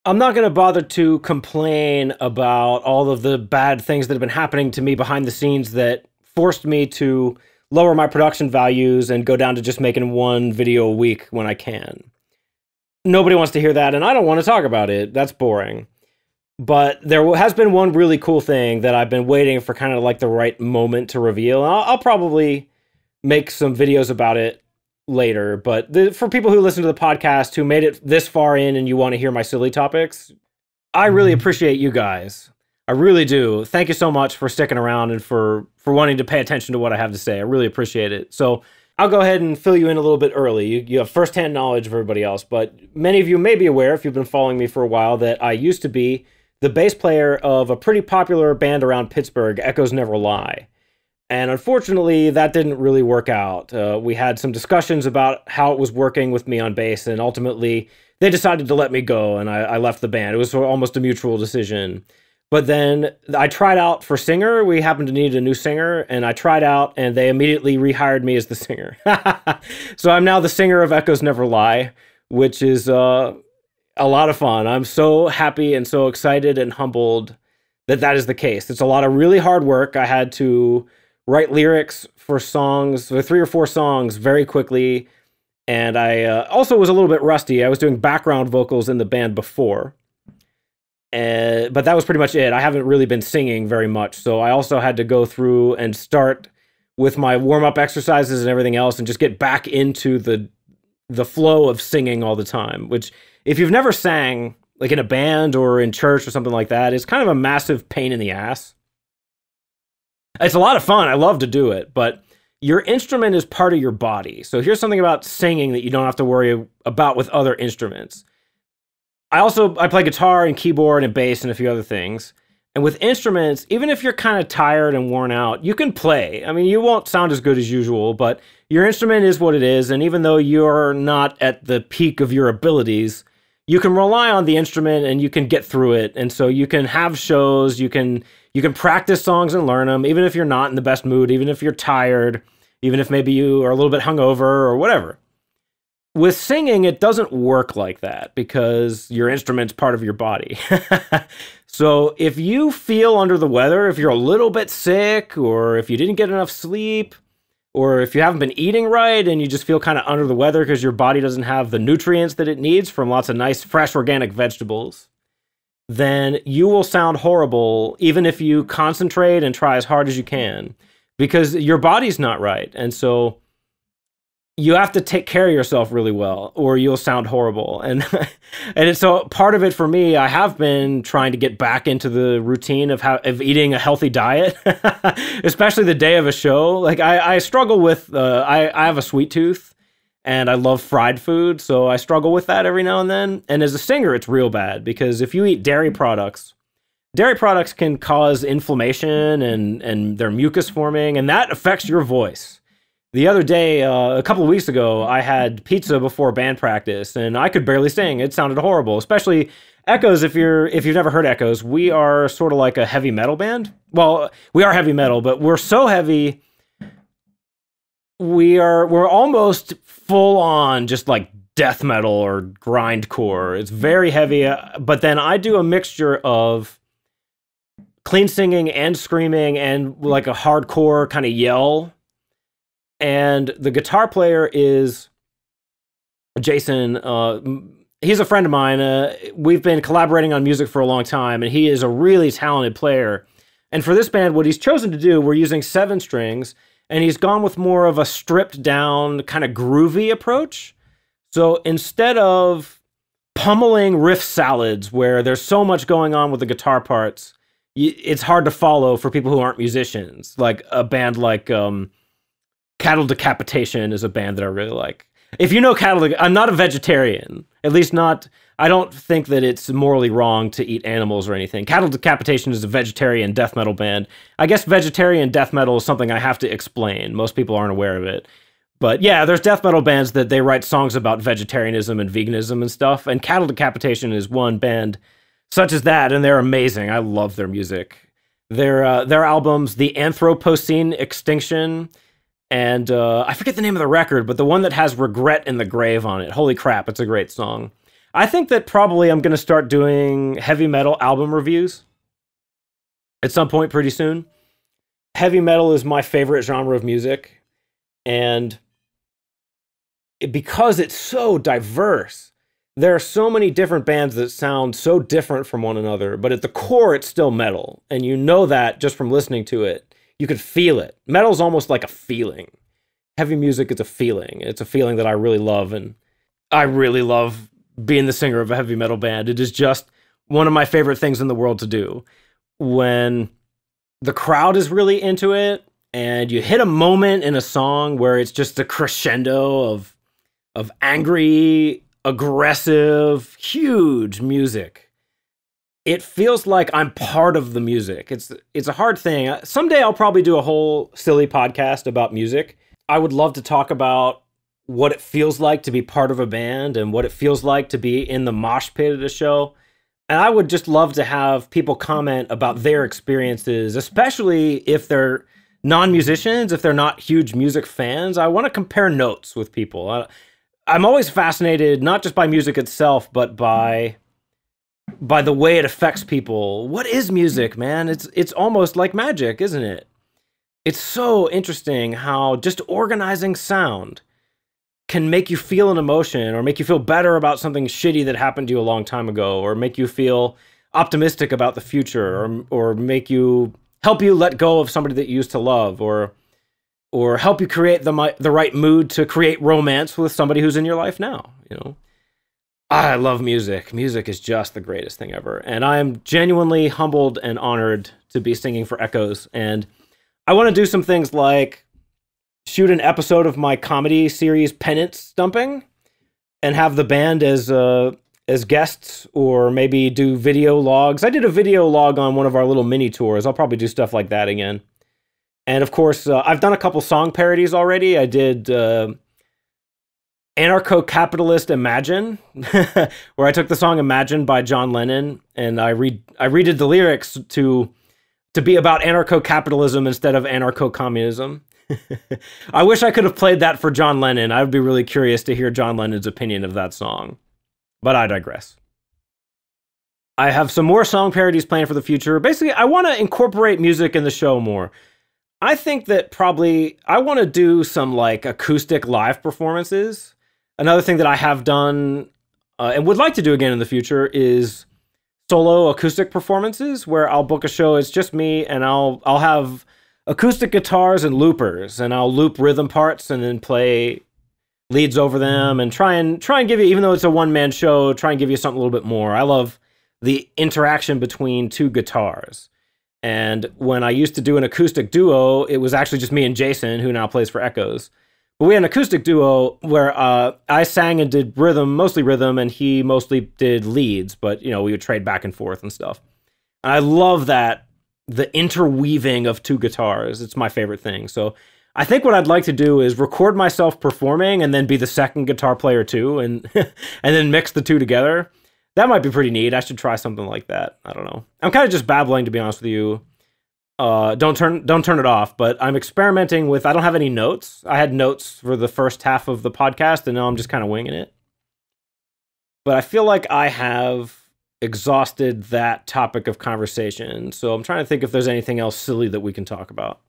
I'm not going to bother to complain about all of the bad things that have been happening to me behind the scenes that forced me to lower my production values and go down to just making one video a week when I can. Nobody wants to hear that, and I don't want to talk about it. That's boring. But there has been one really cool thing that I've been waiting for kind of like the right moment to reveal. And I'll probably make some videos about it later. But for people who listen to the podcast who made it this far in and you want to hear my silly topics, I really appreciate you guys. I really do. Thank you so much for sticking around and for wanting to pay attention to what I have to say. I really appreciate it. So I'll go ahead and fill you in a little bit early. You have firsthand knowledge of everybody else, but many of you may be aware, if you've been following me for a while, that I used to be the bass player of a pretty popular band around Pittsburgh, Echoes Never Lie. And unfortunately, that didn't really work out. We had some discussions about how it was working with me on bass, and ultimately, they decided to let me go, and I left the band. It was almost a mutual decision. But then I tried out for singer. We happened to need a new singer, and I tried out, and they immediately rehired me as the singer. So I'm now the singer of Echoes Never Lie, which is a lot of fun. I'm so happy and so excited and humbled that that is the case. It's a lot of really hard work. I had to write lyrics for songs, for 3 or 4 songs very quickly, and I also was a little bit rusty. I was doing background vocals in the band before. But that was pretty much it. I haven't really been singing very much, so I also had to go through and start with my warm-up exercises and everything else and just get back into the flow of singing all the time, which, if you've never sang, like in a band or in church or something like that, is kind of a massive pain in the ass. It's a lot of fun. I love to do it, but your instrument is part of your body. So here's something about singing that you don't have to worry about with other instruments. I play guitar and keyboard and bass and a few other things. And with instruments, even if you're kind of tired and worn out, you can play. I mean, you won't sound as good as usual, but your instrument is what it is. And even though you're not at the peak of your abilities, you can rely on the instrument and you can get through it. And so you can have shows, you can practice songs and learn them, even if you're not in the best mood, even if you're tired, even if maybe you are a little bit hungover or whatever. With singing, it doesn't work like that because your instrument's part of your body. So if you feel under the weather, if you're a little bit sick, or if you didn't get enough sleep, or if you haven't been eating right and you just feel kind of under the weather because your body doesn't have the nutrients that it needs from lots of nice, fresh, organic vegetables, then you will sound horrible even if you concentrate and try as hard as you can because your body's not right. And so you have to take care of yourself really well or you'll sound horrible. And so part of it for me, I have been trying to get back into the routine of eating a healthy diet, especially the day of a show. Like I struggle with, I have a sweet tooth and I love fried food. So I struggle with that every now and then. And as a singer, it's real bad because if you eat dairy products can cause inflammation and their mucus forming, and that affects your voice. The other day, a couple of weeks ago, I had pizza before band practice, and I could barely sing. It sounded horrible, especially Echoes. If you've never heard Echoes, we are sort of like a heavy metal band. Well, we are heavy metal, but we're so heavy. We're almost full on just like death metal or grindcore. It's very heavy, but then I do a mixture of clean singing and screaming and like a hardcore kind of yell. And the guitar player is Jason. He's a friend of mine. We've been collaborating on music for a long time, and he is a really talented player. And for this band, what he's chosen to do, we're using 7 strings, and he's gone with more of a stripped down, kind of groovy approach. So instead of pummeling riff salads where there's so much going on with the guitar parts, it's hard to follow for people who aren't musicians. Like a band like Cattle Decapitation is a band that I really like. If you know I'm not a vegetarian. At least not, I don't think that it's morally wrong to eat animals or anything. Cattle Decapitation is a vegetarian death metal band. I guess vegetarian death metal is something I have to explain. Most people aren't aware of it. But yeah, there's death metal bands that they write songs about vegetarianism and veganism and stuff. And Cattle Decapitation is one band such as that, and they're amazing. I love their music. Their albums, The Anthropocene Extinction, and I forget the name of the record, but the one that has Regret in the Grave on it. Holy crap, it's a great song. I think that probably I'm going to start doing heavy metal album reviews at some point pretty soon. Heavy metal is my favorite genre of music, and because it's so diverse, there are so many different bands that sound so different from one another, but at the core, it's still metal. And you know that just from listening to it. You could feel it. Metal's almost like a feeling. Heavy music is a feeling. It's a feeling that I really love, and I really love being the singer of a heavy metal band. It is just one of my favorite things in the world to do. When the crowd is really into it, and you hit a moment in a song where it's just a crescendo of angry, aggressive, huge music. It feels like I'm part of the music. It's a hard thing. Someday I'll probably do a whole silly podcast about music. I would love to talk about what it feels like to be part of a band and what it feels like to be in the mosh pit at a show. And I would just love to have people comment about their experiences, especially if they're non-musicians, if they're not huge music fans. I want to compare notes with people. I'm always fascinated, not just by music itself, but by the way it affects people. What is music, man? It's almost like magic, isn't it? It's so interesting how just organizing sound can make you feel an emotion, or make you feel better about something shitty that happened to you a long time ago, or make you feel optimistic about the future, or help you let go of somebody that you used to love, or help you create the right mood to create romance with somebody who's in your life now, you know? I love music. Music is just the greatest thing ever. And I am genuinely humbled and honored to be singing for Echoes. And I want to do some things like shoot an episode of my comedy series Penance Stumping and have the band as guests, or maybe do video logs. I did a video log on one of our little mini tours. I'll probably do stuff like that again. And of course, I've done a couple song parodies already. I did Anarcho-Capitalist Imagine, where I took the song Imagine by John Lennon, and I redid the lyrics to be about anarcho-capitalism instead of anarcho-communism. I wish I could have played that for John Lennon. I would be really curious to hear John Lennon's opinion of that song. But I digress. I have some more song parodies planned for the future. Basically, I want to incorporate music in the show more. I think that probably I want to do some like acoustic live performances. Another thing that I have done and would like to do again in the future is solo acoustic performances, where I'll book a show. It's just me, and I'll have acoustic guitars and loopers, and I'll loop rhythm parts and then play leads over them, and try and give you, even though it's a one-man show, try and give you something a little bit more. I love the interaction between two guitars. And when I used to do an acoustic duo, it was actually just me and Jason, who now plays for Echoes. But we had an acoustic duo where I sang and did rhythm, mostly rhythm, and he mostly did leads, but, you know, we would trade back and forth and stuff. And I love that, the interweaving of two guitars. It's my favorite thing. So I think what I'd like to do is record myself performing and then be the second guitar player too, and and then mix the two together. That might be pretty neat. I should try something like that. I don't know. I'm kind of just babbling, to be honest with you. Don't turn it off, but I'm experimenting with, I don't have any notes. I had notes for the first half of the podcast, and now I'm just kind of winging it. But I feel like I have exhausted that topic of conversation, so I'm trying to think if there's anything else silly that we can talk about.